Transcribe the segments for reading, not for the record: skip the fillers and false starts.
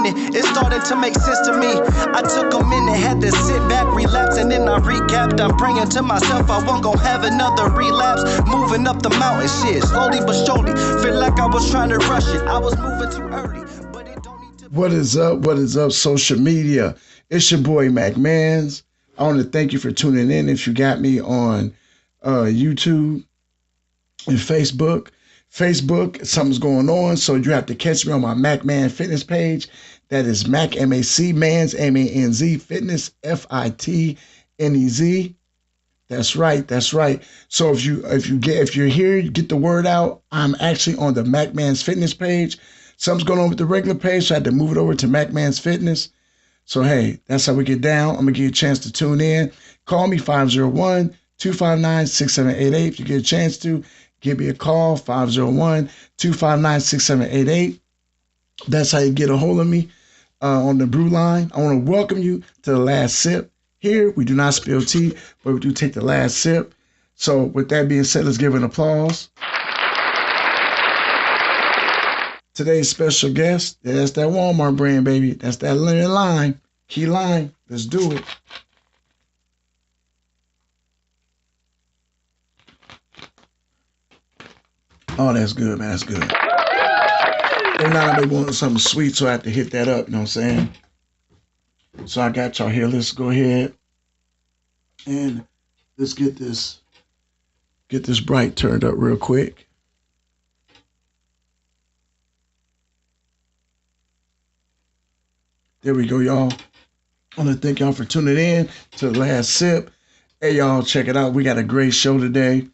beginning, it started to make sense to me. I took a minute, had to sit back, relapse, and then I recapped. I'm praying to myself I won't go have another relapse. Moving up the mountain, shit, slowly but surely. Feel like I was trying to rush it. I was moving too early, but it don't need to. What is up? What is up, social media? It's your boy Mac Mans. I want to thank you for tuning in. If you got me on YouTube and Facebook. Something's going on, so you have to catch me on my Mac Man Fitness page. That is Mac M-A-C Mans M-A-N-Z Fitness F-I-T-N-E-Z. That's right. So if you're here, you get the word out. I'm actually on the Mac Man's Fitness page. Something's going on with the regular page, so I had to move it over to Mac Man's Fitness. So hey, that's how we get down. I'm gonna give you a chance to tune in. Call me 501-259-6788. If you get a chance to, give me a call, 501-259-6788. That's how you get a hold of me on the BrewLine. I want to welcome you to the last sip. Here, we do not spill tea, but we do take the last sip. So with that being said, let's give an applause. Today's special guest, that's that Walmart brand, baby. That's that lemon lime, key lime. Let's do it. Oh, that's good, man. That's good. Every now and then they want something sweet, so I have to hit that up, you know what I'm saying? So I got y'all here. Let's go ahead and let's get this bright turned up real quick. There we go, y'all. I want to thank y'all for tuning in to the last sip. Hey, y'all, check it out. We got a great show today.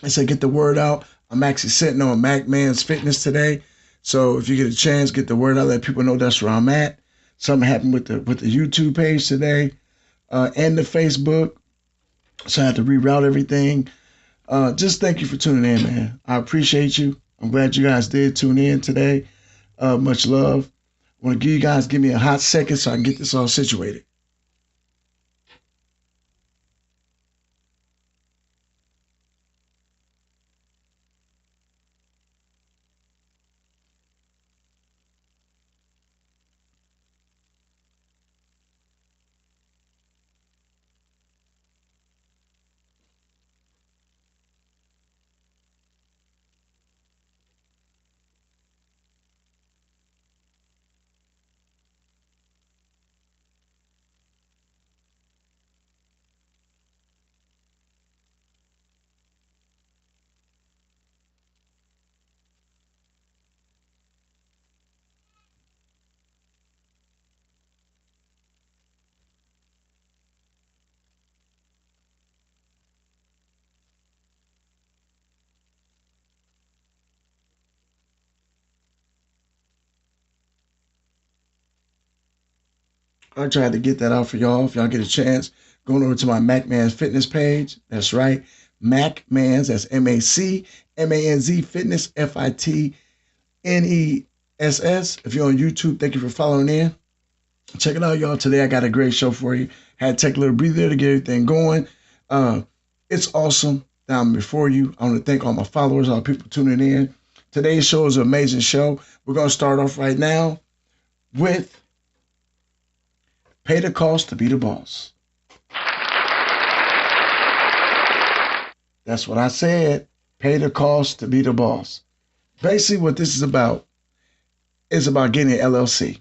I said get the word out. I'm actually sitting on Mac Man's Fitness today. So if you get a chance, get the word out. Let people know that's where I'm at. Something happened with the YouTube page today and the Facebook. So I had to reroute everything. Just thank you for tuning in, man. I appreciate you. I'm glad you guys did tune in today. Much love. I want to give me a hot second so I can get this all situated. I tried to get that out for y'all. If y'all get a chance, going over to my Mac Man's Fitness page. That's right. Mac Man's, that's M-A-C-M-A-N-Z Fitness, F-I-T-N-E-S-S. If you're on YouTube, thank you for following in. Check it out, y'all. Today I got a great show for you. Had to take a little breather to get everything going. It's awesome that I'm before you. I want to thank all my followers, all the people tuning in. Today's show is an amazing show. We're going to start off right now with Pay the Cost to Be the Boss. That's what I said. Pay the cost to be the boss. Basically, what this is about getting an LLC.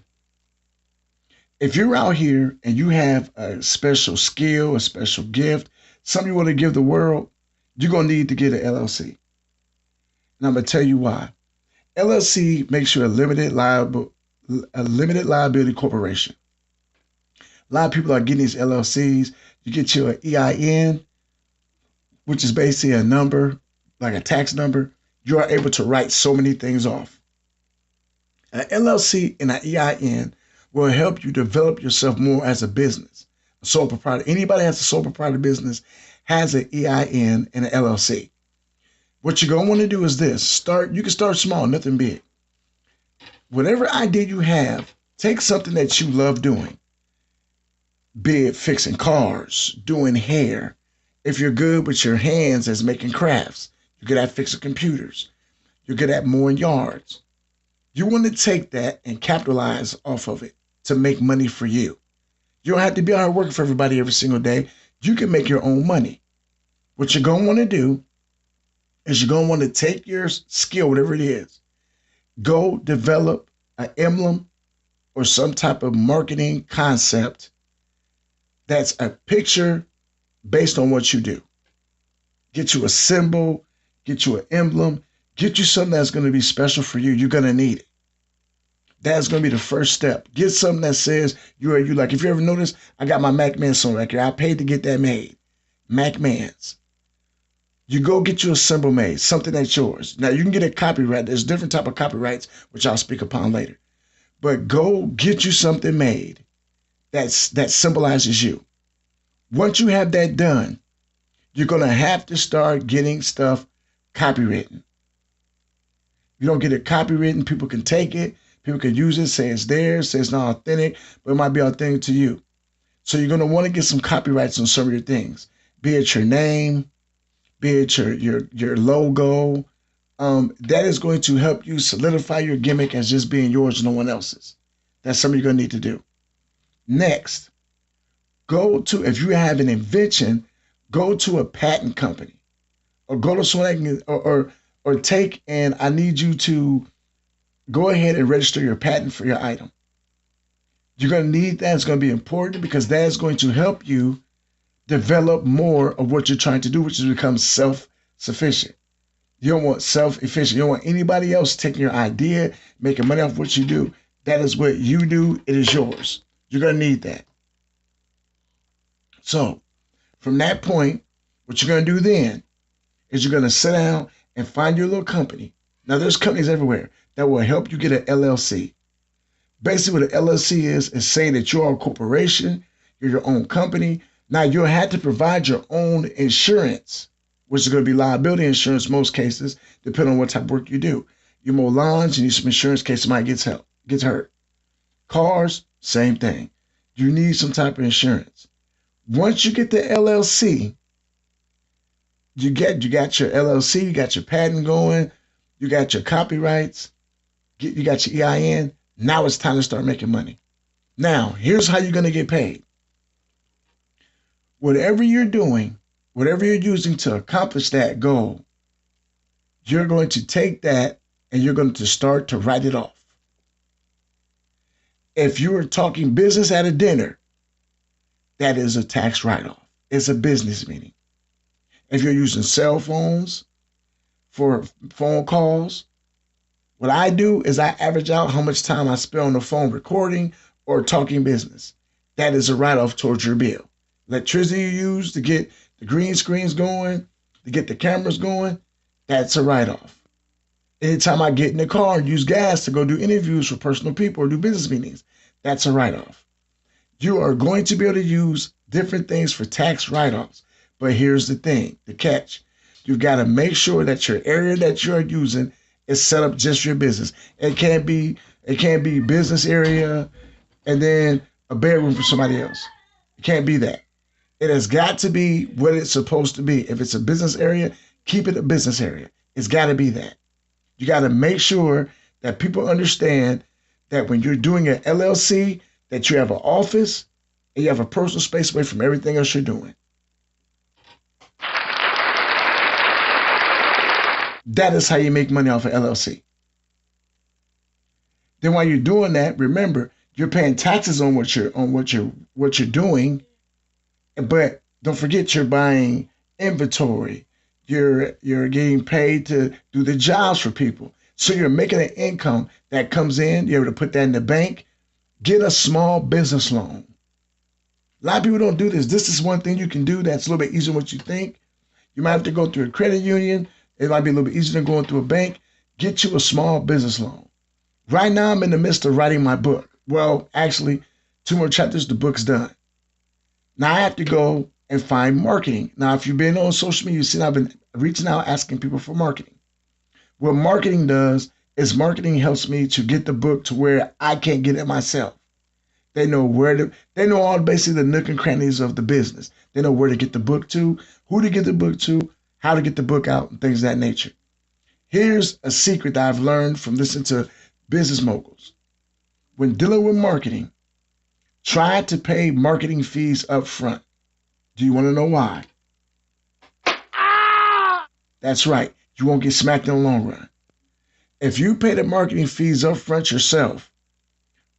If you're out here and you have a special skill, a special gift, something you want to give the world, you're going to need to get an LLC. And I'm going to tell you why. LLC makes you a limited liability corporation. A lot of people are getting these LLCs. You get your EIN, which is basically a number, like a tax number. You are able to write so many things off. An LLC and an EIN will help you develop yourself more as a business. A sole proprietor. Anybody that has a sole proprietor business has an EIN and an LLC. What you're going to want to do is this. You can start small, nothing big. Whatever idea you have, take something that you love doing. Be it fixing cars, doing hair. If you're good with your hands as making crafts, you're good at fixing computers. You're good at mowing yards. You want to take that and capitalize off of it to make money for you. You don't have to be out here working for everybody every single day. You can make your own money. What you're going to want to do is you're going to want to take your skill, whatever it is, go develop an emblem or some type of marketing concept that's a picture based on what you do. Get you a symbol, get you an emblem, get you something that's going to be special for you. You're going to need it. That's going to be the first step. Get something that says you are you. Like if you ever notice, I got my MacMan song right here. I paid to get that made. MacMans. You go get you a symbol made, something that's yours. Now you can get a copyright. There's different type of copyrights, which I'll speak upon later. But go get you something made that symbolizes you. Once you have that done, you're going to have to start getting stuff copywritten. You don't get it copywritten, people can take it, people can use it, say it's theirs, say it's not authentic, but it might be authentic to you. So you're going to want to get some copyrights on some of your things, be it your name, be it your logo. That is going to help you solidify your gimmick as just being yours and no one else's. That's something you're going to need to do. Next, if you have an invention, go to a patent company or go to someone that can, or take and I need you to go ahead and register your patent for your item. You're going to need that. It's going to be important because that is going to help you develop more of what you're trying to do, which is become self-sufficient. You don't want self-efficient. You don't want anybody else taking your idea, making money off what you do. That is what you do. It is yours. You're going to need that. So from that point, what you're going to do then is you're going to sit down and find your little company. Now, there's companies everywhere that will help you get an LLC. Basically, what an LLC is saying that you are a corporation, you're your own company. Now, you'll have to provide your own insurance, which is going to be liability insurance in most cases, depending on what type of work you do. You mow lawns, you need some insurance in case somebody gets hurt. Cars, same thing. You need some type of insurance. Once you get the LLC, you got your LLC, you got your patent going, you got your copyrights, you got your EIN. Now it's time to start making money. Now, here's how you're going to get paid. Whatever you're doing, whatever you're using to accomplish that goal, you're going to take that and you're going to start to write it off. If you are talking business at a dinner, that is a tax write-off. It's a business meeting. If you're using cell phones for phone calls, what I do is I average out how much time I spend on the phone recording or talking business. That is a write-off towards your bill. Electricity you use to get the green screens going, to get the cameras going, that's a write-off. Anytime I get in the car and use gas to go do interviews for personal people or do business meetings, that's a write-off. You are going to be able to use different things for tax write-offs. But here's the thing, the catch. You've got to make sure that your area that you're using is set up just for your business. It can't be business area and then a bedroom for somebody else. It can't be that. It has got to be what it's supposed to be. If it's a business area, keep it a business area. It's got to be that. You got to make sure that people understand that when you're doing an LLC, that you have an office and you have a personal space away from everything else you're doing. That is how you make money off an LLC. Then while you're doing that, remember you're paying taxes on what you're doing, but don't forget you're buying inventory. You're getting paid to do the jobs for people. So you're making an income that comes in. You're able to put that in the bank. Get a small business loan. A lot of people don't do this. This is one thing you can do that's a little bit easier than what you think. You might have to go through a credit union. It might be a little bit easier than going through a bank. Get you a small business loan. Right now, I'm in the midst of writing my book. Well, actually, 2 more chapters, the book's done. Now I have to go and find marketing. Now, if you've been on social media, you've seen I've been reaching out, asking people for marketing. What marketing does is marketing helps me to get the book to where I can't get it myself. They know they know all basically the nook and crannies of the business. They know where to get the book to, who to get the book to, how to get the book out, and things of that nature. Here's a secret that I've learned from listening to business moguls, when dealing with marketing, try to pay marketing fees up front. Do you want to know why? That's right. You won't get smacked in the long run. If you pay the marketing fees up front yourself,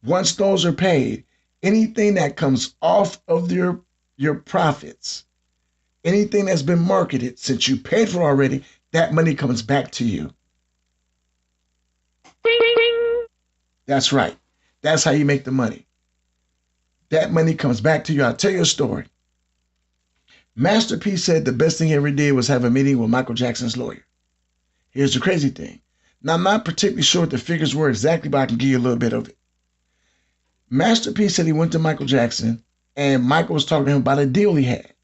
once those are paid, anything that comes off of your profits, anything that's been marketed since you paid for already, that money comes back to you. That's right. That's how you make the money. That money comes back to you. I'll tell you a story. Master P said the best thing he ever did was have a meeting with Michael Jackson's lawyer. Here's the crazy thing. Now, I'm not particularly sure what the figures were exactly, but I can give you a little bit of it. Master P said he went to Michael Jackson, and Michael was talking to him about a deal he had.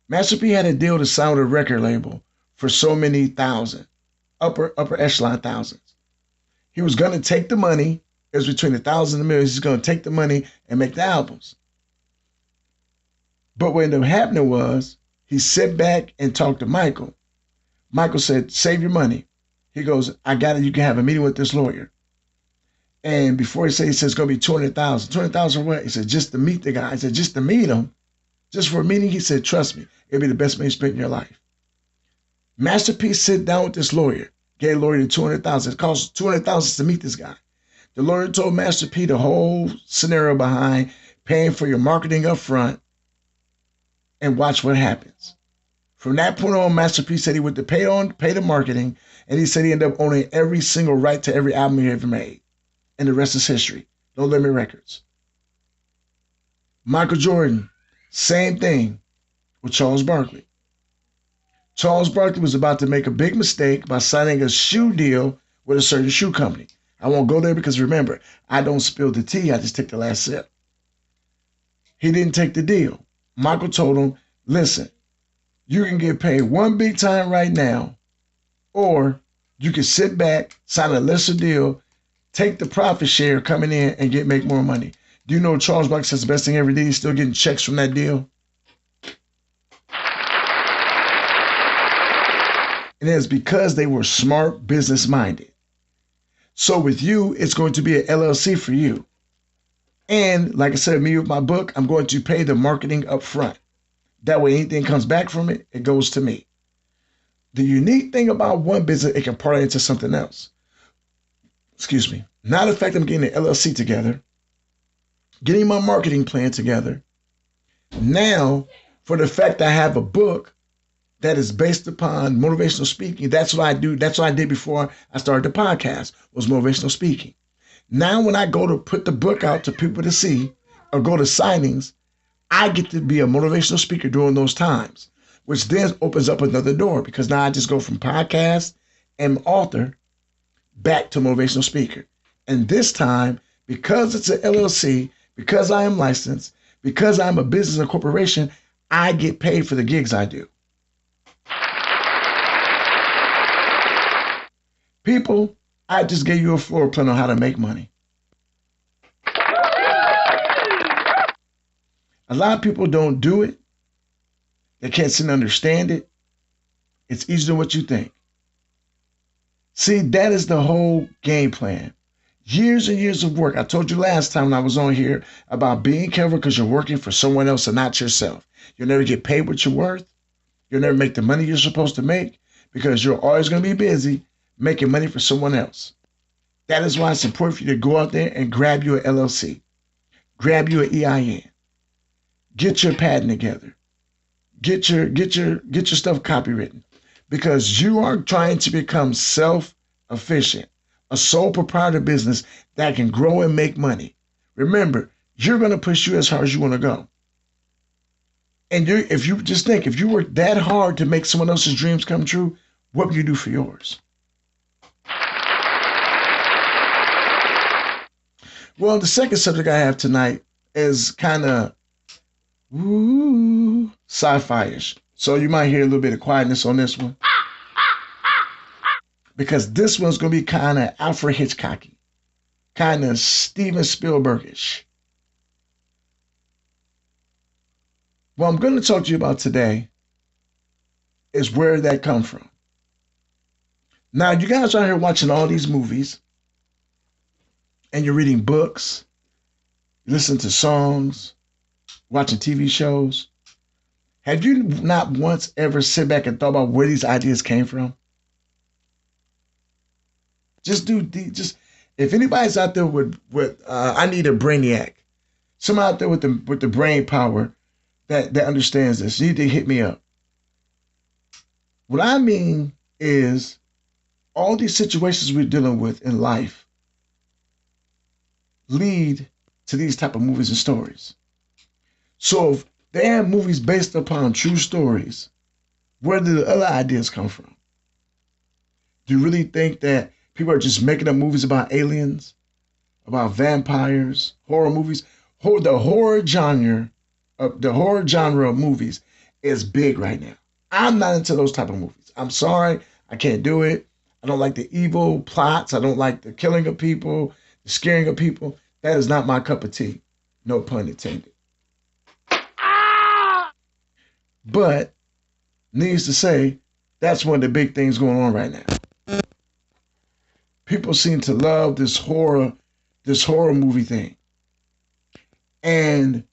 Master P had a deal to sign with a record label for so many thousand, upper echelon thousands. He was going to take the money. It was between 1,000 and millions. He's going to take the money and make the albums. But what ended up happening was he sat back and talked to Michael. Michael said, save your money. He goes, I got it. You can have a meeting with this lawyer. And before he said, he says it's going to be 200,000. 200,000 for what? He said, just to meet the guy. I said, just to meet him. Just for a meeting. He said, trust me, it'll be the best money you spent in your life. Master P sit down with this lawyer. Gave the lawyer the 200,000. It cost 200,000 to meet this guy. The lawyer told Master P the whole scenario behind paying for your marketing up front, and watch what happens. From that point on, Master P said he would pay the marketing, and he said he ended up owning every single right to every album he ever made. And the rest is history. No Limit Records. Michael Jordan, same thing with Charles Barkley. Charles Barkley was about to make a big mistake by signing a shoe deal with a certain shoe company. I won't go there because remember, I don't spill the tea, I just take the last sip. He didn't take the deal. Michael told him, listen, you can get paid one big time right now, or you can sit back, sign a lesser deal, take the profit share coming in and make more money. Do you know Charles Barkley says the best thing every day? He's still getting checks from that deal. And it's because they were smart, business minded. So with you, it's going to be an LLC for you. And like I said, me with my book, I'm going to pay the marketing up front. That way, anything comes back from it, it goes to me. The unique thing about one business, it can parlay into something else. Excuse me. Now the fact I'm getting the LLC together, getting my marketing plan together. Now, for the fact I have a book that is based upon motivational speaking, that's what I do. That's what I did before I started the podcast, was motivational speaking. Now, when I go to put the book out to people to see or go to signings, I get to be a motivational speaker during those times, which then opens up another door because now I just go from podcast and author back to motivational speaker. And this time, because it's an LLC, because I am licensed, because I'm a business and corporation, I get paid for the gigs I do. People, I just gave you a floor plan on how to make money. A lot of people don't do it. They can't seem to understand it. It's easier than what you think. See, that is the whole game plan. Years and years of work. I told you last time when I was on here about being careful because you're working for someone else and not yourself. You'll never get paid what you're worth. You'll never make the money you're supposed to make because you're always going to be busy making money for someone else. That is why it's important for you to go out there and grab you an LLC. Grab you an EIN. Get your patent together. Get your stuff copywritten because you are trying to become self-efficient, a sole proprietor business that can grow and make money. Remember, you're going to push you as hard as you want to go. And if you just think, if you work that hard to make someone else's dreams come true, what will you do for yours? Well, the second subject I have tonight is kind of sci-fi-ish. So you might hear a little bit of quietness on this one. Because this one's going to be kind of Alfred Hitchcocky, kind of Steven Spielberg-ish. What I'm going to talk to you about today is where that come from. Now, you guys are here watching all these movies, and you're reading books, listening to songs, watching TV shows, have you not once ever sit back and thought about where these ideas came from? Just if anybody's out there with I need a brainiac, someone out there with the brain power that understands this, you need to hit me up. What I mean is all these situations we're dealing with in life lead to these type of movies and stories. So if they have movies based upon true stories, where do the other ideas come from? Do you really think that people are just making up movies about aliens, about vampires, horror movies? The horror genre of movies is big right now. I'm not into those type of movies. I'm sorry, I can't do it. I don't like the evil plots. I don't like the killing of people, the scaring of people. That is not my cup of tea. No pun intended. But needs to say, that's one of the big things going on right now. People seem to love this horror movie thing. And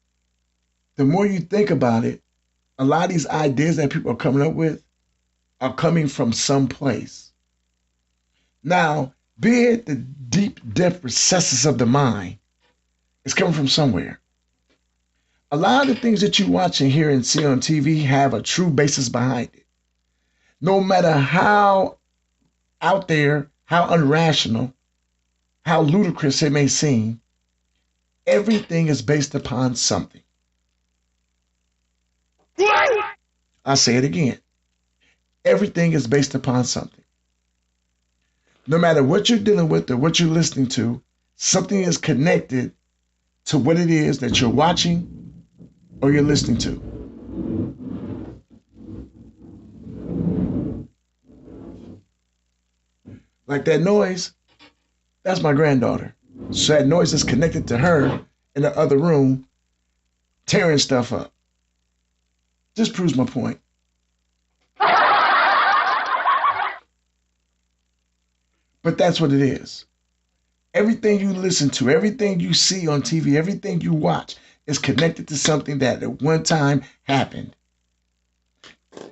the more you think about it, a lot of these ideas that people are coming up with are coming from someplace. Now, be it the deep depth recesses of the mind, it's coming from somewhere. A lot of the things that you watch and hear and see on TV have a true basis behind it. No matter how out there, how irrational, how ludicrous it may seem, everything is based upon something. I say it again. Everything is based upon something. No matter what you're dealing with or what you're listening to, something is connected to what it is that you're watching or you're listening to. Like that noise, that's my granddaughter. So that noise is connected to her in the other room, tearing stuff up. Just proves my point. But that's what it is. Everything you listen to, everything you see on TV, everything you watch is connected to something that at one time happened.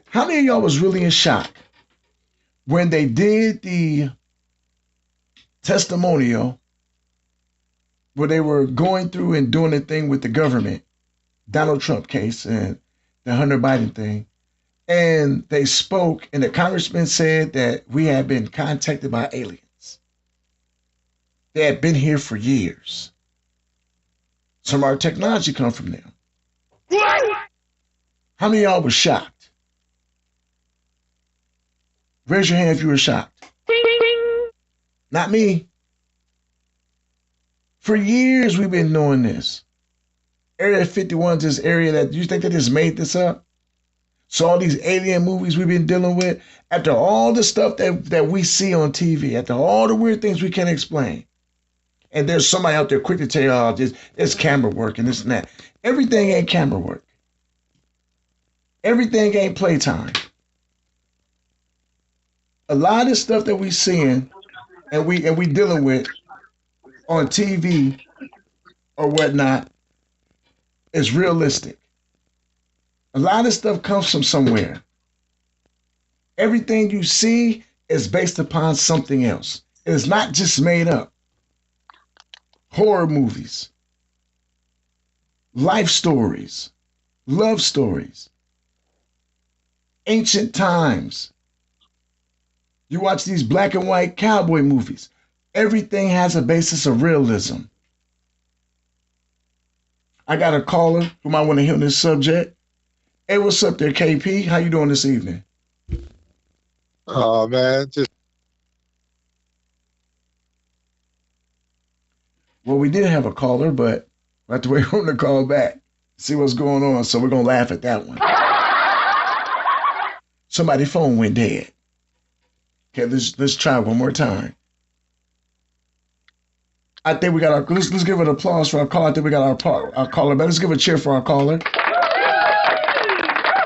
How many of y'all was really in shock when they did the testimonial where they were going through and doing the thing with the government, Donald Trump case and the Hunter Biden thing, and they spoke and the congressman said that we had been contacted by aliens. They had been here for years. Some of our technology come from them. How many of y'all were shocked? Raise your hand if you were shocked. Not me. For years we've been knowing this. Area 51 is this area that you think they just made this up? So all these alien movies we've been dealing with, after all the stuff that we see on TV, after all the weird things we can't explain, and there's somebody out there quick to tell you, oh, it's camera work and this and that. Everything ain't camera work. Everything ain't playtime. A lot of stuff that we seeing and we dealing with on TV or whatnot is realistic. A lot of stuff comes from somewhere. Everything you see is based upon something else. It is not just made up. Horror movies, life stories, love stories, ancient times. You watch these black and white cowboy movies. Everything has a basis of realism. I got a caller who might want to hear this subject. Hey, what's up there, KP? How you doing this evening? Oh, man, just Well, we did have a caller, but we have to wait for him to call back, see what's going on. So we're going to laugh at that one. Somebody's phone went dead. Okay, let's try one more time. I think we got our, let's give an applause for our caller. I think we got our caller, but let's give a cheer for our caller.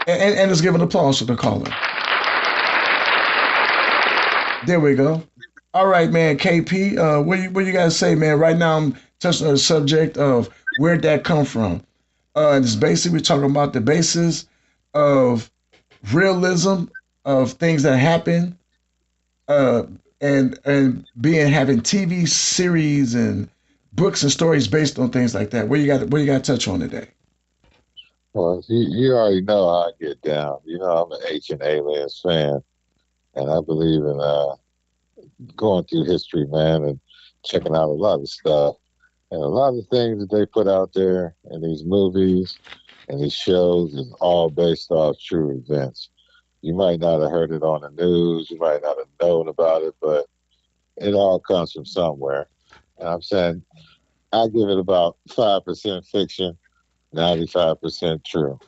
And let's give an applause for the caller. There we go. All right, man. KP, what you guys say, man? Right now, I'm touching on the subject of where'd that come from. And it's basically we're talking about the basis of realism of things that happen, uh, and being having TV series and books and stories based on things like that. What you got to touch on today? Well, you already know how I get down. You know, I'm an Ancient Aliens fan, and I believe in going through history, man, and checking out a lot of stuff. And a lot of things that they put out there in these movies and these shows is all based off true events. You might not have heard it on the news, you might not have known about it, but it all comes from somewhere. And I'm saying I give it about 5% fiction, 95% true.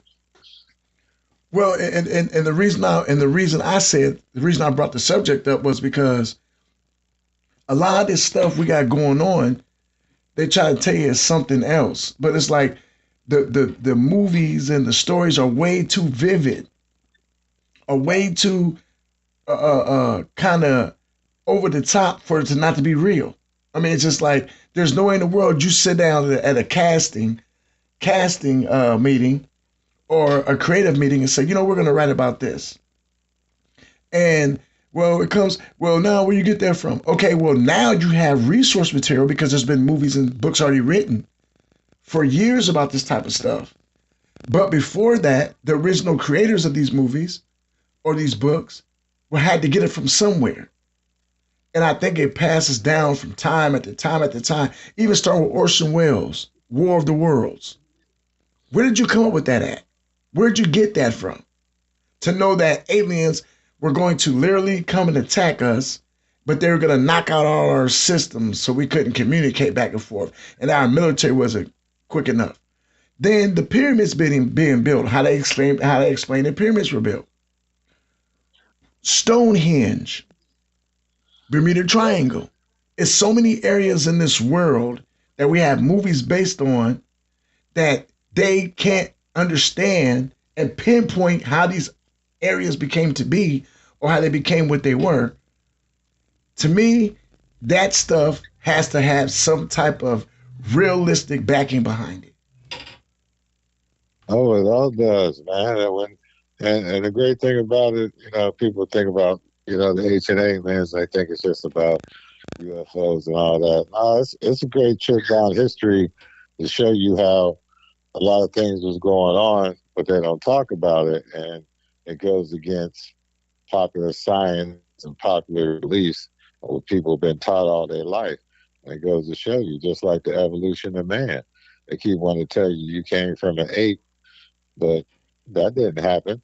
Well, and the reason I brought the subject up was because a lot of this stuff we got going on, they try to tell you it's something else, but it's like the movies and the stories are way too vivid, are way too kind of over the top for it to not to be real. I mean, it's just like there's no way in the world you sit down at a casting meeting or a creative meeting and say, you know, we're going to write about this. And well, it comes, well, now where you get that from? Okay, well, now you have resource material because there's been movies and books already written for years about this type of stuff. But before that, the original creators of these movies or these books had to get it from somewhere. And I think it passes down from time at the time at the time. Even starting with Orson Welles, War of the Worlds. Where did you come up with that at? Where'd you get that from? To know that aliens were going to literally come and attack us, but they were going to knock out all our systems so we couldn't communicate back and forth. And our military wasn't quick enough. Then the pyramids being built, how they explain the pyramids were built. Stonehenge, Bermuda Triangle. It's so many areas in this world that we have movies based on that they can't understand and pinpoint how these areas became to be or how they became what they were. To me, that stuff has to have some type of realistic backing behind it. Oh, it all does, man. And the great thing about it, you know, people think about, you know, the H and A aliens, they think it's just about UFOs and all that. No, it's a great trip down history to show you how a lot of things was going on, but they don't talk about it, and it goes against popular science and popular beliefs of what people have been taught all their life. And it goes to show you, just like the evolution of man. They keep wanting to tell you you came from an ape, but that didn't happen.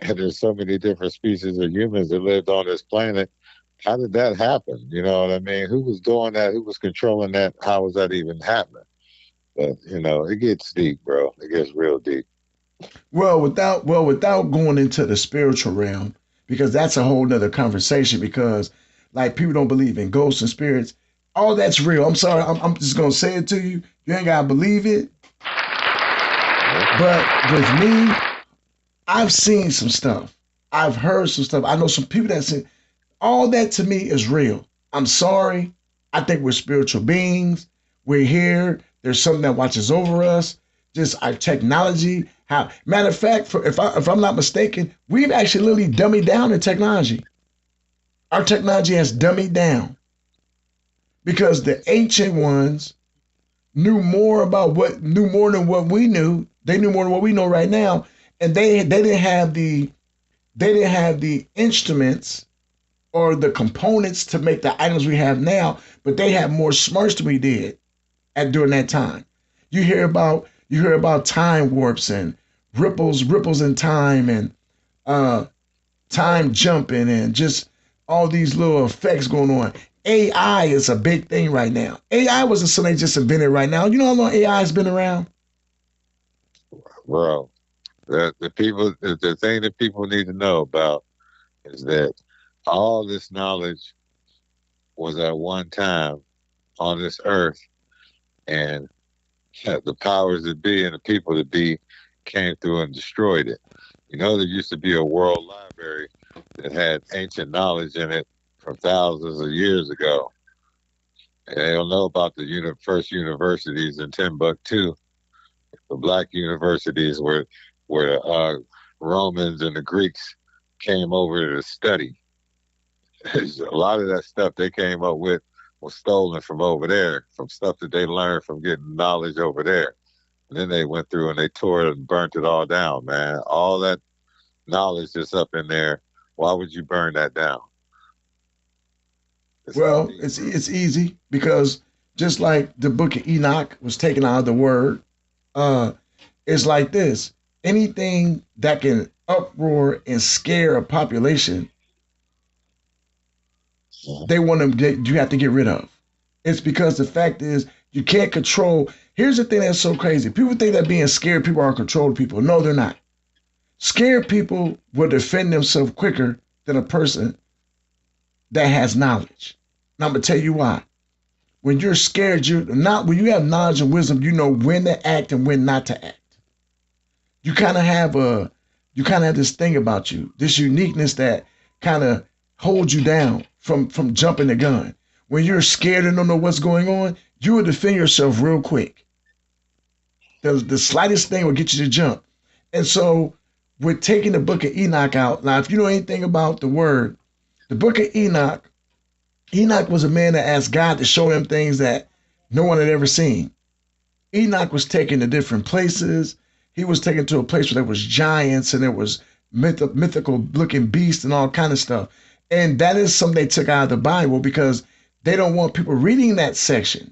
And there's so many different species of humans that lived on this planet. How did that happen? You know what I mean? Who was doing that? Who was controlling that? How was that even happening? But you know, it gets deep, bro. It gets real deep. Without going into the spiritual realm, because that's a whole nother conversation. Because like people don't believe in ghosts and spirits. All that's real. I'm sorry. I'm just gonna say it to you. You ain't gotta believe it. But with me, I've seen some stuff. I've heard some stuff. I know some people that say all that to me is real. I'm sorry. I think we're spiritual beings. We're here. There's something that watches over us. Just our technology. How matter of fact, if I'm not mistaken, we've actually literally dummied down the technology. Our technology has dummied down because the ancient ones knew more than what we knew. They knew more than what we know right now, and they didn't have the instruments or the components to make the items we have now, but they had more smarts than we did at during that time. You hear about time warps and ripples in time and uh time jumping and just all these little effects going on. AI is a big thing right now. AI wasn't something they just invented right now. You know how long AI has been around? Bro, the thing that people need to know about is that all this knowledge was at one time on this earth, and the powers that be and the people that be came through and destroyed it. You know, there used to be a world library that had ancient knowledge in it from thousands of years ago. And they don't know about the first universities in Timbuktu, the black universities where the Romans and the Greeks came over to study. A lot of that stuff they came up with was stolen from over there, from stuff that they learned from getting knowledge over there. And then they went through and they tore it and burnt it all down, man. All that knowledge that's up in there. Why would you burn that down? It's not Well, being it's easy because just like the book of Enoch was taken out of the word, uh, it's like this. Anything that can uproar and scare a population, they want to get, you have to get rid of. It's because the fact is you can't control. Here's the thing that's so crazy. People think that being scared people are controlled people. No, they're not. Scared people will defend themselves quicker than a person that has knowledge. Now I'm gonna tell you why. When you're scared, you not when you have knowledge and wisdom, you know when to act and when not to act. You kind of have a you kind of have this thing about you, this uniqueness that kind of holds you down from jumping the gun. When you're scared and don't know what's going on, you will defend yourself real quick. The slightest thing will get you to jump. And so we're taking the book of Enoch out. Now, if you know anything about the word, the book of Enoch, Enoch was a man that asked God to show him things that no one had ever seen. Enoch was taken to different places. He was taken to a place where there was giants and there was mythical looking beasts and all kind of stuff. And that is something they took out of the Bible because they don't want people reading that section.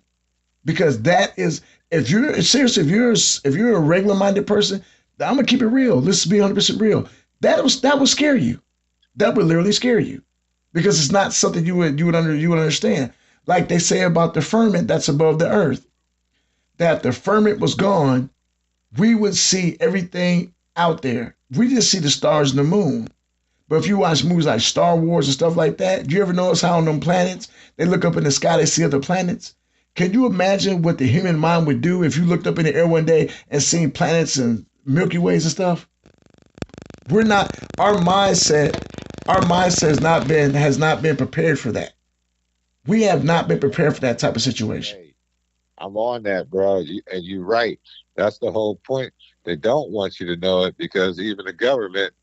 Because that is, if you're seriously, if you're a regular minded person, I'm gonna keep it real. Let's be 100% real. That would scare you. That would literally scare you because it's not something you would understand. Like they say about the firmament that's above the earth. That if the firmament was gone, we would see everything out there. We just see the stars and the moon. But if you watch movies like Star Wars and stuff like that, do you ever notice how on them planets, they look up in the sky, they see other planets? Can you imagine what the human mind would do if you looked up in the air one day and seen planets and Milky Ways and stuff? We're not, our mindset has not been prepared for that. We have not been prepared for that type of situation. Hey, I'm on that, bro. And you're right. That's the whole point. They don't want you to know it because even the government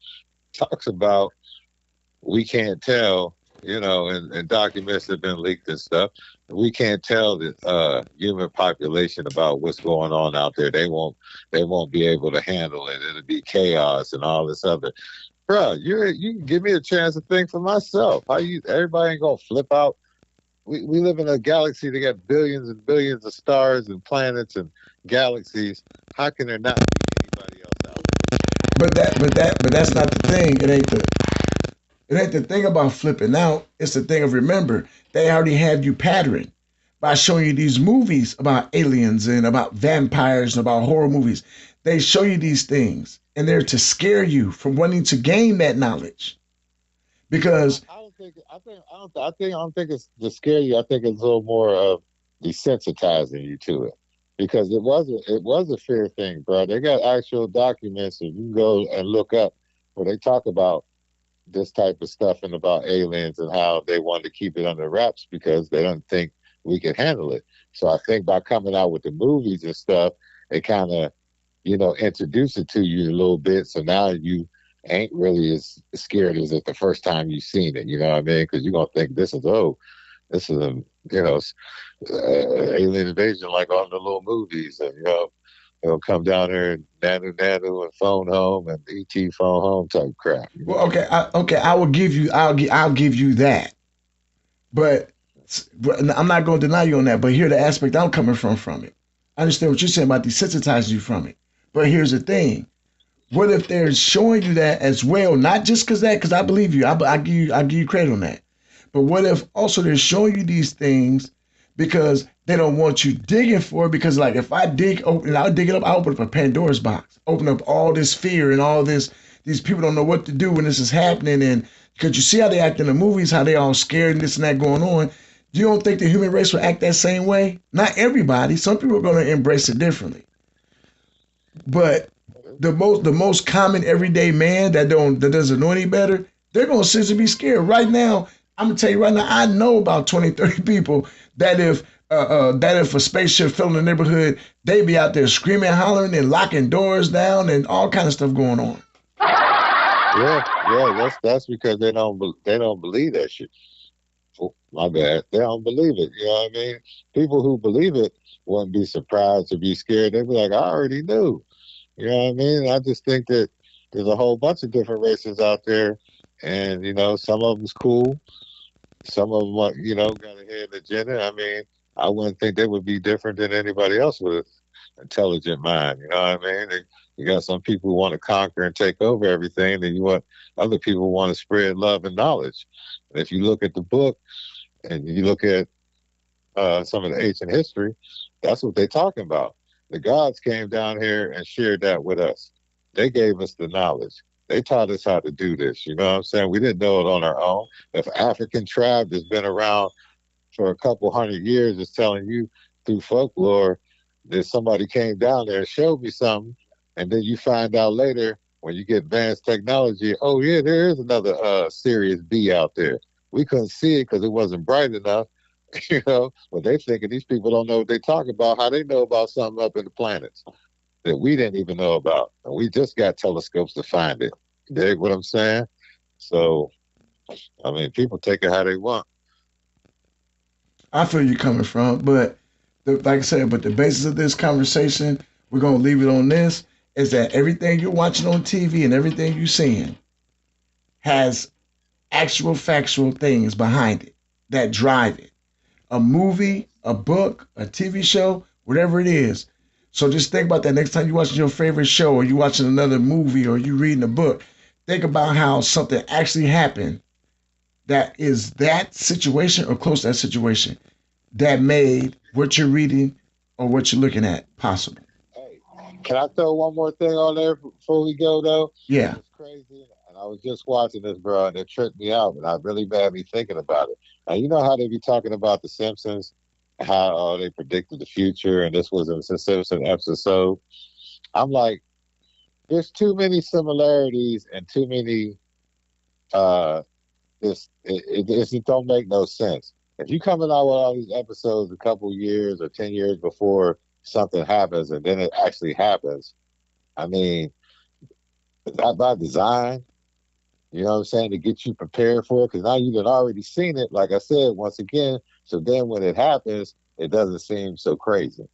talks about we can't tell, and documents have been leaked and stuff. We can't tell the human population about what's going on out there. They won't be able to handle it. It'll be chaos and all this other. Bro, you can give me a chance to think for myself. Everybody ain't gonna flip out. We live in a galaxy that got billions and billions of stars and planets and galaxies. How can there not be anybody else out there? But that's not the thing. It ain't the thing about flipping out. It's the thing of remember, they already have you patterned by showing you these movies about aliens and about vampires and about horror movies. They show you these things and they're to scare you from wanting to gain that knowledge. Because I don't think it's to scare you. I think it's a little more of desensitizing you to it. Because it was a fair thing, bro. They got actual documents and you can go and look up where they talk about this type of stuff and about aliens and how they wanted to keep it under wraps because they don't think we can handle it. So I think by coming out with the movies and stuff, it kind of, introduce it to you a little bit. So now you ain't really as scared as it the first time you seen it. You know what I mean? Because you're gonna think this is a alien invasion like on the little movies, and they'll come down here and nanu and phone home and ET phone home type crap. well, okay, I'll give you that, but I'm not going to deny you on that. But here the aspect I'm coming from it. I understand what you're saying about desensitizing you from it. But here's the thing: what if they're showing you that as well? Not just because I believe you. I give you credit on that. But what if also they're showing you these things because they don't want you digging for it? Because like if I I'll dig it up, I'll open up a Pandora's box, open up all this fear and all this. These people don't know what to do when this is happening, and because you see how they act in the movies, how they all scared and this and that going on. You don't think the human race will act that same way? Not everybody. Some people are going to embrace it differently. But the most common everyday man that doesn't know any better, they're gonna seriously be scared. Right now, I'm gonna tell you right now, I know about 20, 30 people that if a spaceship fell in the neighborhood, they be out there screaming, hollering, and locking doors down and all kind of stuff going on. Yeah. That's because they don't believe that shit. Oh, my bad. They don't believe it. You know what I mean? People who believe it wouldn't be surprised to be scared. They'd be like, I already knew. You know what I mean? I just think that there's a whole bunch of different races out there, and some of them's cool. Some of them, got a hidden agenda. I mean, I wouldn't think they would be different than anybody else with an intelligent mind. You know what I mean? You got some people who want to conquer and take over everything, and you want other people who want to spread love and knowledge. And if you look at the book and you look at some of the ancient history, that's what they're talking about. The gods came down here and shared that with us. They gave us the knowledge. They taught us how to do this. You know what I'm saying? We didn't know it on our own. If an African tribe that's been around for a couple hundred years is telling you through folklore that somebody came down there and showed me something, and then you find out later when you get advanced technology, oh yeah, there is another Sirius B out there. We couldn't see it because it wasn't bright enough, but they thinking these people don't know what they talk about, how they know about something up in the planets that we didn't even know about. And we just got telescopes to find it. You dig what I'm saying? So, I mean, people take it how they want. I feel you coming from, but like I said, but the basis of this conversation, we're gonna leave it on this, is that everything you're watching on TV and everything you're seeing has actual factual things behind it that drive it. A movie, a book, a TV show, whatever it is. So just think about that next time you're watching your favorite show or you're watching another movie or you're reading a book. Think about how something actually happened that is that situation or close to that situation that made what you're reading or what you're looking at possible. Hey, can I throw one more thing on there before we go, though? Yeah. It's crazy. And I was just watching this, bro, and it tripped me out, and I really had me thinking about it. Now, you know how they be talking about The Simpsons, how they predicted the future, and this was a Simpsons episode? I'm like, there's too many similarities and too many uh it don't make no sense. If you coming out with all these episodes a couple years or 10 years before something happens and then it actually happens, I mean, is that by design? You know what I'm saying? To get you prepared for it? Because now you've already seen it, like I said, once again. So then when it happens, it doesn't seem so crazy.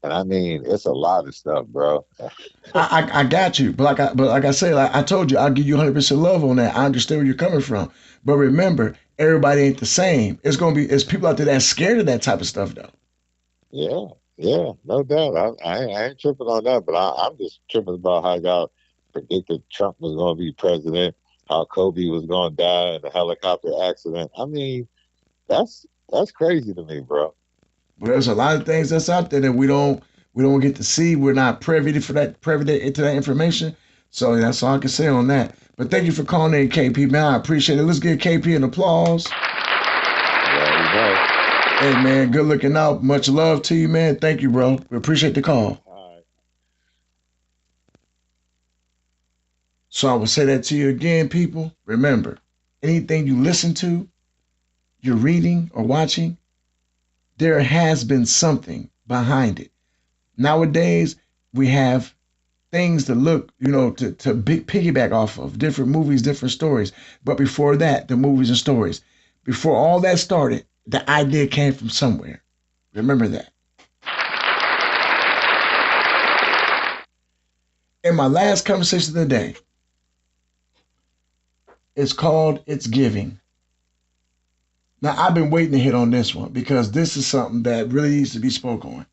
And I mean, it's a lot of stuff, bro. I got you, but like I said, I told you, I'll give you 100% love on that. I understand where you're coming from, but remember, everybody ain't the same. It's people out there that's scared of that type of stuff, though. Yeah, no doubt. I ain't tripping on that, but I'm just tripping about how y'all predicted Trump was going to be president, how Kobe was going to die in a helicopter accident. I mean, that's crazy to me, bro. But there's a lot of things that's out there that we don't get to see. We're not privy to that information. So that's all I can say on that. But thank you for calling in, KP, man. I appreciate it. Let's give KP an applause. Yeah, you know. Hey, man, good looking out. Much love to you, man. Thank you, bro. We appreciate the call. All right. So I will say that to you again, people. Remember, anything you listen to, you're reading or watching, there has been something behind it. Nowadays, we have things to look, to piggyback off of, different movies, different stories. But before that, the movies and stories. Before all that started, the idea came from somewhere. Remember that. And my last conversation of the day is called It's Giving. Now, I've been waiting to hit on this one because this is something that really needs to be spoken on.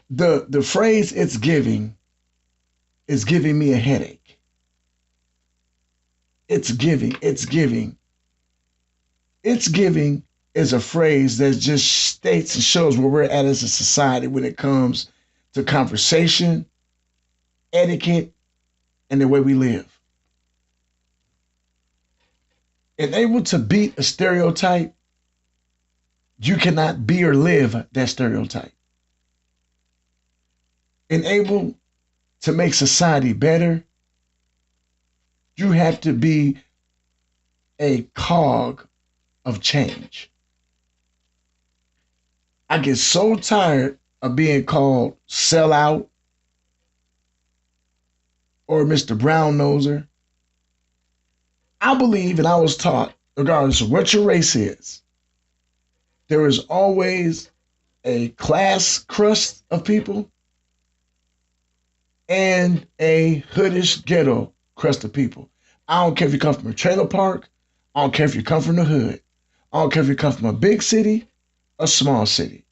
The phrase "it's giving" is giving me a headache. It's giving. It's giving. It's giving is a phrase that just states and shows where we're at as a society when it comes to conversation, etiquette, and the way we live. And able to beat a stereotype, you cannot be or live that stereotype. And able to make society better, You have to be a cog of change. I get so tired of being called sellout or Mr. Brown Noser. I believe, and I was taught, regardless of what your race is, there is always a class crust of people and a hoodish ghetto crust of people. I don't care if you come from a trailer park. I don't care if you come from the hood. I don't care if you come from a big city, a small city.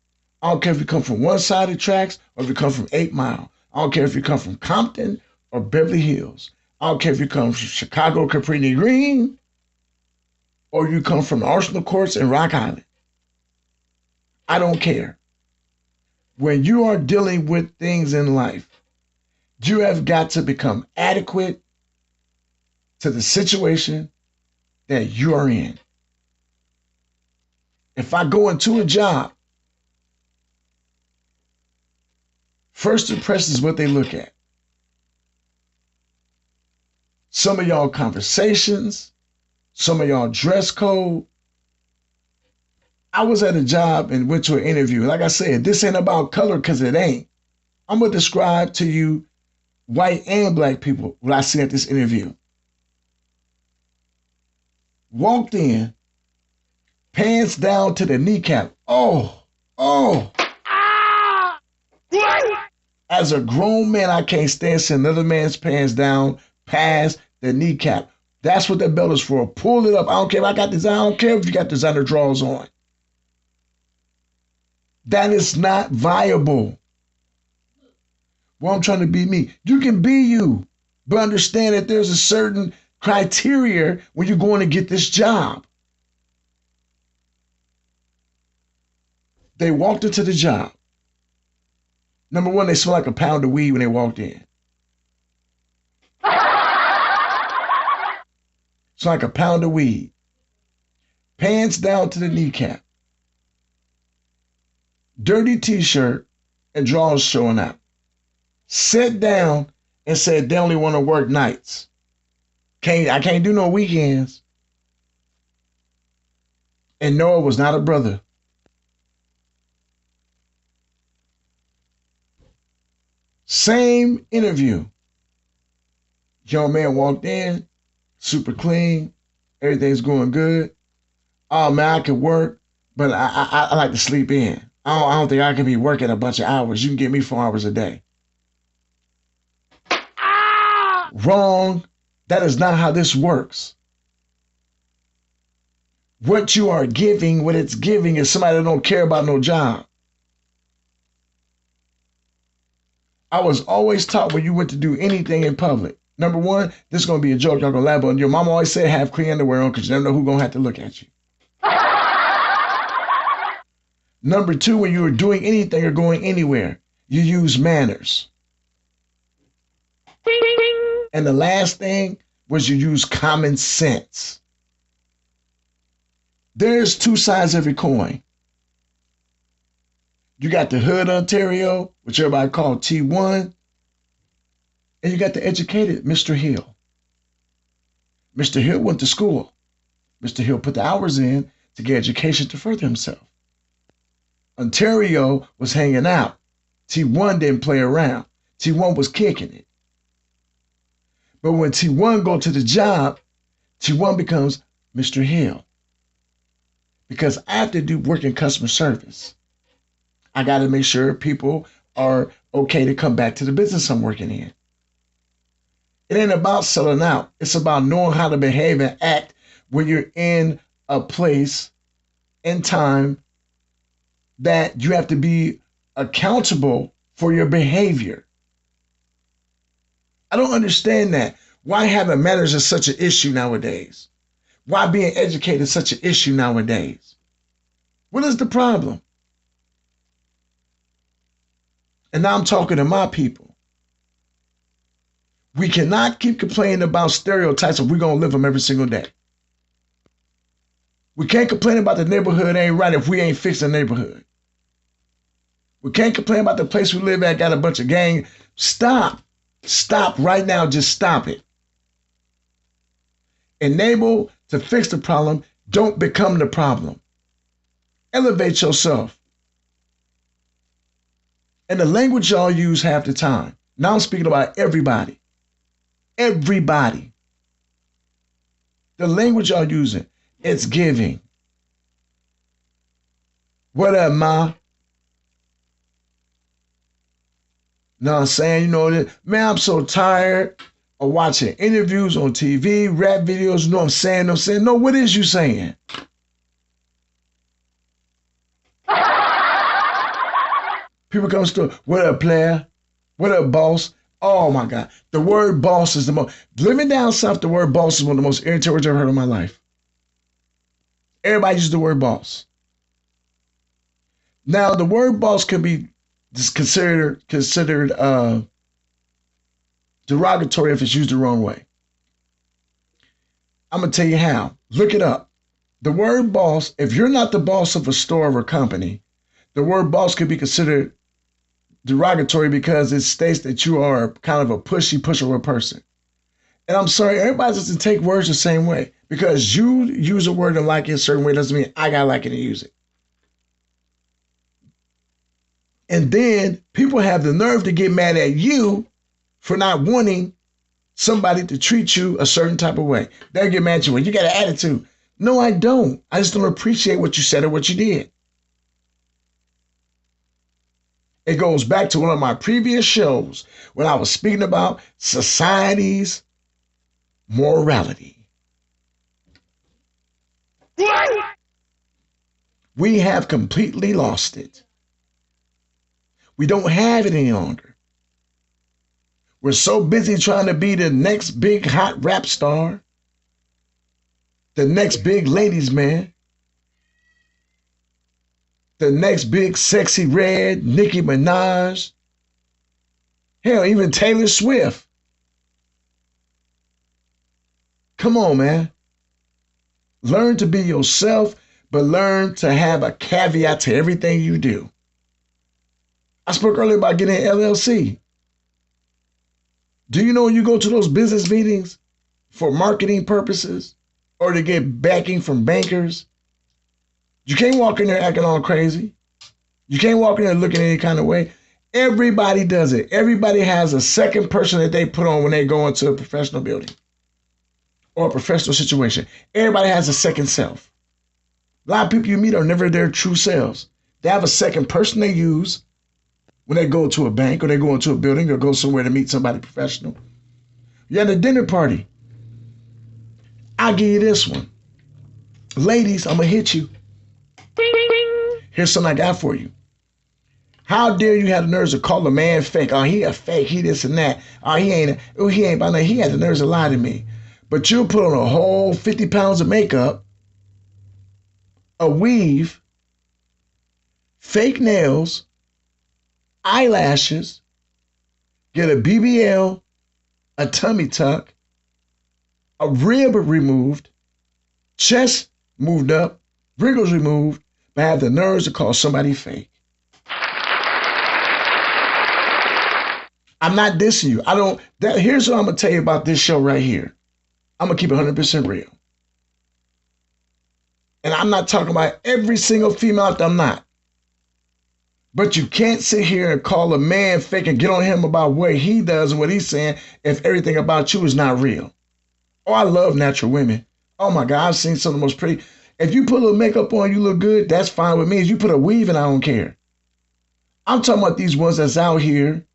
I don't care if you come from one side of the tracks or if you come from 8 Mile. I don't care if you come from Compton or Beverly Hills. I don't care if you come from Chicago, Capri Green, or you come from the Arsenal Courts in Rock Island. I don't care. When you are dealing with things in life, you have got to become adequate to the situation that you are in. If I go into a job, first impression is what they look at. Some of y'all conversations, some of y'all dress code. I was at a job and went to an interview. Like I said, this ain't about color because it ain't. I'm going to describe to you white and black people what I see at this interview. Walked in, pants down to the kneecap. Oh. As a grown man, I can't stand seeing another man's pants down past the kneecap. That's what that belt is for. Pull it up. I don't care if I got design. I don't care if you got designer drawers on. That is not viable. Well, I'm trying to be me. You can be you, but understand that there's a certain criteria when you're going to get this job. They walked into the job. Number one, they smell like a pound of weed when they walked in. It's like a pound of weed. Pants down to the kneecap. Dirty t-shirt and drawers showing out. Sat down and said they only want to work nights. I can't do no weekends. And Noah was not a brother. Same interview. Young man walked in, super clean, everything's going good. Oh man, I could work, but I like to sleep in. I don't think I can be working a bunch of hours. You can give me 4 hours a day. Wrong. That is not how this works. What you are giving, what it's giving, is somebody that don't care about no job. I was always taught when you went to do anything in public. Number one, this is going to be a joke. Y'all going to laugh on. Your mom always said have clean underwear on because you never know who's going to have to look at you. Number two, when you were doing anything or going anywhere, you use manners. And the last thing was you use common sense. There's two sides of every coin. You got the hood Ontario, which everybody call T1, and you got the educated Mr. Hill. Mr. Hill went to school. Mr. Hill put the hours in to get education to further himself. Ontario was hanging out. T1 didn't play around. T1 was kicking it. But when T1 go to the job, T1 becomes Mr. Hill. Because I have to do work in customer service. I got to make sure people are okay to come back to the business I'm working in. It ain't about selling out. It's about knowing how to behave and act when you're in a place and time that you have to be accountable for your behavior. I don't understand that. Why having manners is such an issue nowadays? Why being educated is such an issue nowadays? What is the problem? And now I'm talking to my people. We cannot keep complaining about stereotypes if we're going to live them every single day. We can't complain about the neighborhood ain't right if we ain't fixing the neighborhood. We can't complain about the place we live at got a bunch of gang. Stop. Stop right now. Just stop it. Enable to fix the problem. Don't become the problem. Elevate yourself. And the language y'all use half the time. Now I'm speaking about everybody. Everybody. The language y'all using, it's giving. What up, ma? Know what I'm saying? You know, man, I'm so tired of watching interviews on TV, rap videos. You know what I'm saying? I'm saying, no, what is you saying? People come to the store, what up, player? What up, boss? Oh my God. The word boss is the most, living down south, the word boss is one of the most irritating words I've ever heard in my life. Everybody uses the word boss. Now, the word boss could be considered derogatory if it's used the wrong way. I'm going to tell you how. Look it up. The word boss, if you're not the boss of a store or a company, the word boss could be considered derogatory because it states that you are kind of a pushover person. And I'm sorry, everybody doesn't take words the same way. Because you use a word and like it a certain way doesn't mean I got to like it and use it. And then people have the nerve to get mad at you for not wanting somebody to treat you a certain type of way. They'll get mad at you. Well, you got an attitude. No, I don't. I just don't appreciate what you said or what you did. It goes back to one of my previous shows when I was speaking about society's morality. We have completely lost it. We don't have it any longer. We're so busy trying to be the next big hot rap star, the next big ladies man, the next big sexy red Nicki Minaj, hell, even Taylor Swift. Come on, man. Learn to be yourself, but learn to have a caveat to everything you do. I spoke earlier about getting an LLC. Do you know when you go to those business meetings for marketing purposes or to get backing from bankers, you can't walk in there acting all crazy. You can't walk in there looking any kind of way. Everybody does it. Everybody has a second person that they put on when they go into a professional building or a professional situation. Everybody has a second self. A lot of people you meet are never their true selves. They have a second person they use when they go to a bank or they go into a building or go somewhere to meet somebody professional. You're at a dinner party. I'll give you this one. Ladies, I'm going to hit you. Here's something I got for you. How dare you have the nerves to call a man fake? Oh, he a fake. He this and that. Oh, he ain't by now. He had the nerves to lie to me. But you'll put on a whole 50 pounds of makeup, a weave, fake nails, eyelashes, get a BBL, a tummy tuck, a rib removed, chest moved up, wrinkles removed, but have the nerves to call somebody fake. I'm not dissing you. Here's what I'm going to tell you about this show right here. I'm going to keep it 100% real. And I'm not talking about every single female out there. I'm not. But you can't sit here and call a man fake and get on him about what he does and what he's saying if everything about you is not real. Oh, I love natural women. Oh my God, I've seen some of the most pretty. If you put a little makeup on, you look good, that's fine with me. If you put a weave in, I don't care. I'm talking about these ones that's out here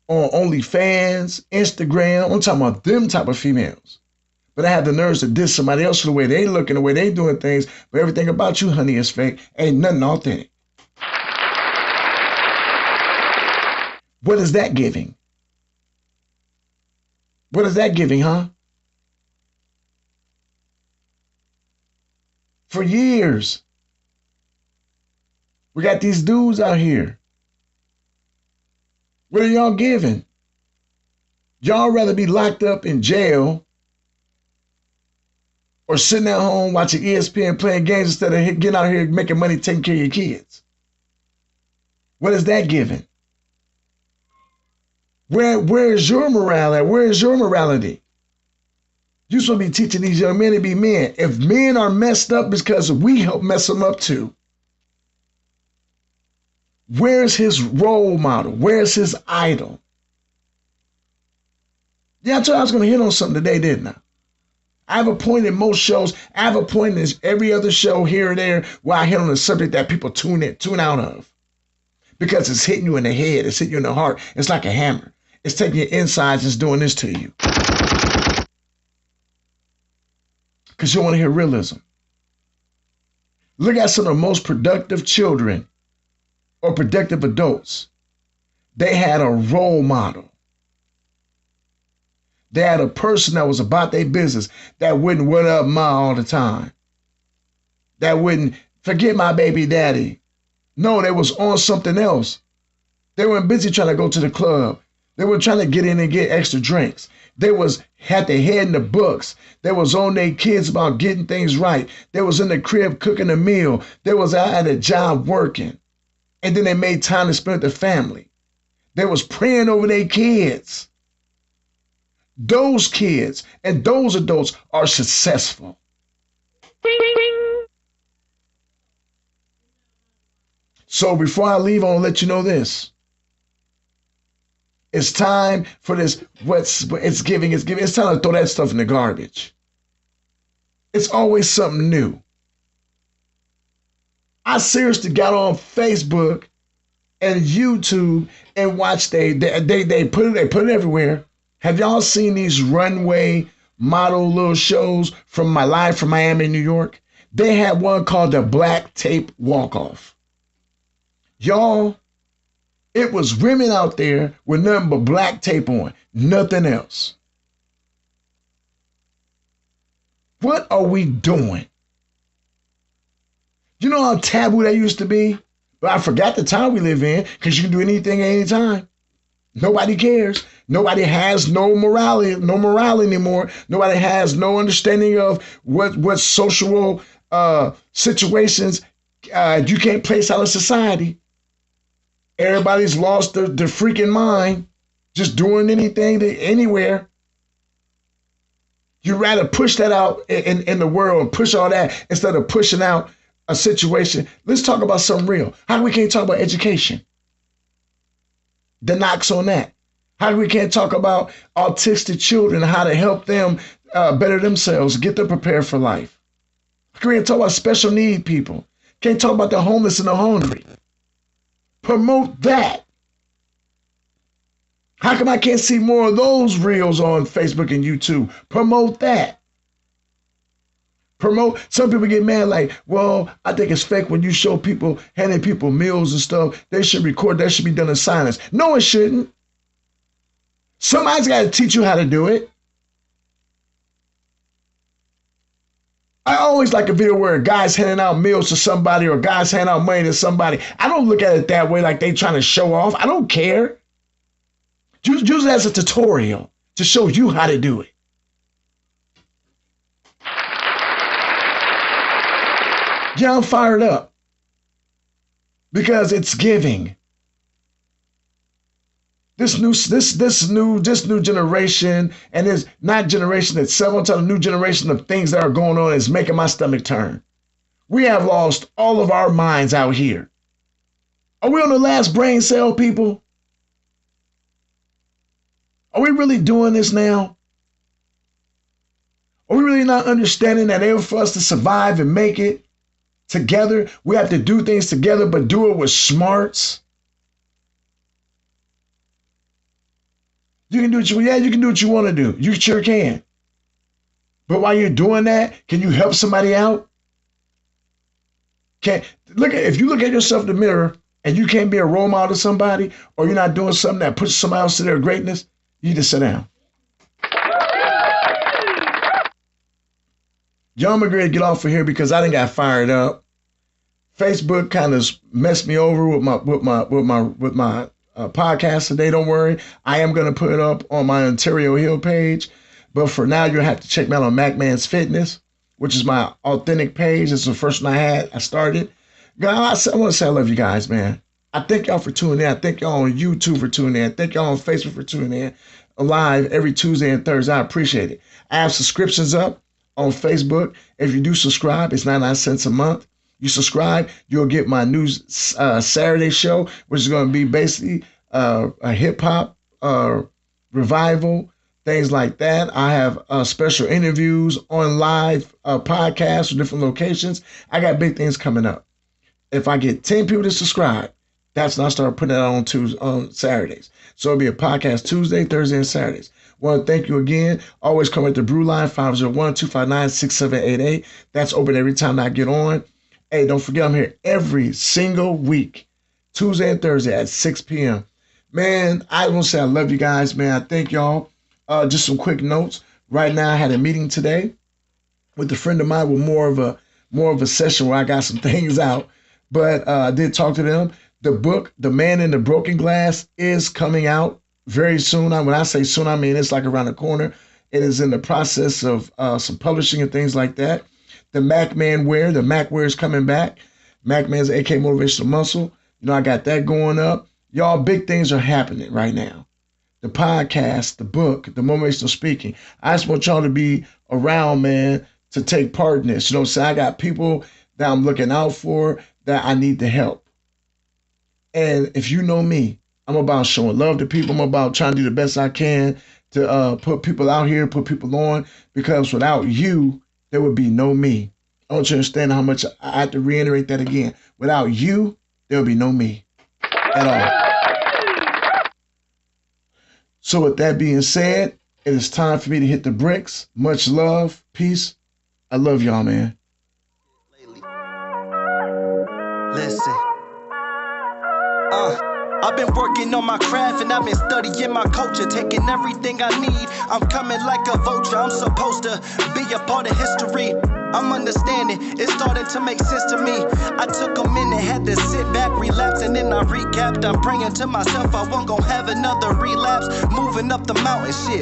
on OnlyFans, Instagram. I'm talking about them type of females. But I have the nerves to diss somebody else for the way they look and the way they doing things. But everything about you, honey, is fake. Ain't nothing authentic. What is that giving? What is that giving, huh? For years, we got these dudes out here. What are y'all giving? Y'all rather be locked up in jail or sitting at home watching ESPN playing games instead of getting out here making money taking care of your kids. What is that giving? Where is your morale at? Where is your morality? You're supposed to be teaching these young men to be men. If men are messed up, it's because we help mess them up too. Where's his role model? Where's his idol? Yeah, I told you I was going to hit on something today, didn't I? I have a point in most shows. I have a point in every other show here or there where I hit on a subject that people tune out of. Because it's hitting you in the head. It's hitting you in the heart. It's like a hammer. It's taking your insides and it's doing this to you. Because you want to hear realism. Look at some of the most productive children or productive adults. They had a role model. They had a person that was about their business, that wouldn't what up ma all the time. That wouldn't forget my baby daddy. No, they was on something else. They weren't busy trying to go to the club. They were trying to get in and get extra drinks. They had their head in the books. They was on their kids about getting things right. They was in the crib cooking a meal. They was out at a job working. And then they made time to spend with the family. They was praying over their kids. Those kids and those adults are successful. So before I leave, I want to let you know this. It's time for this. It's giving. It's time to throw that stuff in the garbage. It's always something new. I seriously got on Facebook and YouTube and watched they put it everywhere. Have y'all seen these runway model little shows from my life from Miami, New York? They had one called the Black Tape Walk-Off. Y'all, it was women out there with nothing but black tape on, nothing else. What are we doing? You know how taboo that used to be? But I forgot the time we live in, because you can do anything anytime. Nobody cares. Nobody has no morale anymore. Nobody has no understanding of what social situations you can't place out of society. Everybody's lost their freaking mind, just doing anything anywhere. You'd rather push that out in the world and push all that instead of pushing out a situation. Let's talk about something real. How do we can't talk about education? The knocks on that. How do we can't talk about autistic children and how to help them better themselves, get them prepared for life? We can't talk about special need people. Can't talk about the homeless and the hungry. Promote that. How come I can't see more of those reels on Facebook and YouTube? Promote that. Some people get mad like, well, I think it's fake when you show people, handing people meals and stuff. They should record. That should be done in silence. No, it shouldn't. Somebody's got to teach you how to do it. I always like a video where a guy's handing out meals to somebody or a guy's handing out money to somebody. I don't look at it that way like they trying to show off. I don't care. Use it as a tutorial to show you how to do it. Yeah, I'm fired up because it's giving. This new generation, and it's not generation itself, I'm telling a new generation of things that are going on is making my stomach turn. We have lost all of our minds out here. Are we on the last brain cell, people? Are we really doing this now? Are we really not understanding that in order for us to survive and make it together, we have to do things together, but do it with smarts? You can do what you want to do. You sure can. But while you're doing that, can you help somebody out? If you look at yourself in the mirror and you can't be a role model to somebody, or you're not doing something that pushes somebody else to their greatness, you need to sit down. Y'all, I'm ready to get off of here because I done got fired up. Facebook kind of messed me over with my podcast today. Don't worry, I am going to put it up on my Ontario Hill page. But for now, you'll have to check me out on MacMan's Fitness, which is my authentic page. It's the first one I started. Guys, I want to say I love you guys, man. I thank y'all for tuning in. I thank y'all on YouTube for tuning in. I thank y'all on Facebook for tuning in. live every Tuesday and Thursday. I appreciate it. I have subscriptions up on Facebook. If you do subscribe, it's 99 cents a month. You subscribe, you'll get my new Saturday show, which is going to be basically a hip hop revival, things like that. I have special interviews on live podcasts from different locations. I got big things coming up. If I get 10 people to subscribe, that's when I start putting that on Saturdays. So it'll be a podcast Tuesday, Thursday, and Saturdays. Want to thank you again. Always come at the BrewLine 501-259-6788. That's open every time I get on. Hey, don't forget I'm here every single week, Tuesday and Thursday at 6 p.m. Man, I want to say I love you guys, man. I thank y'all. Just some quick notes. Right now, I had a meeting today with a friend of mine with more of a session where I got some things out. But I did talk to them. The book, The Man in the Broken Glass, is coming out very soon. When I say soon, I mean it's like around the corner. It is in the process of some publishing and things like that. The Mac Wear is coming back. Mac Man's AK Motivational Muscle. You know, I got that going up. Y'all, big things are happening right now. The podcast, the book, the motivational speaking. I just want y'all to be around, man, to take part in this. You know what I'm saying? I got people that I'm looking out for that I need to help. And if you know me, I'm about showing love to people. I'm about trying to do the best I can to put people out here, put people on, because without you, there would be no me. I want you to understand how much I have to reiterate that again. Without you, there would be no me at all. So with that being said, it is time for me to hit the bricks. Much love. Peace. I love y'all, man. Listen. I've been working on my craft and I've been studying my culture, taking everything I need. I'm coming like a vulture. I'm supposed to be a part of history. I'm understanding, it's starting to make sense to me. I took a minute, had to sit back, relapse, and then I recapped. I'm praying to myself I won't go have another relapse. Moving up the mountain, shit.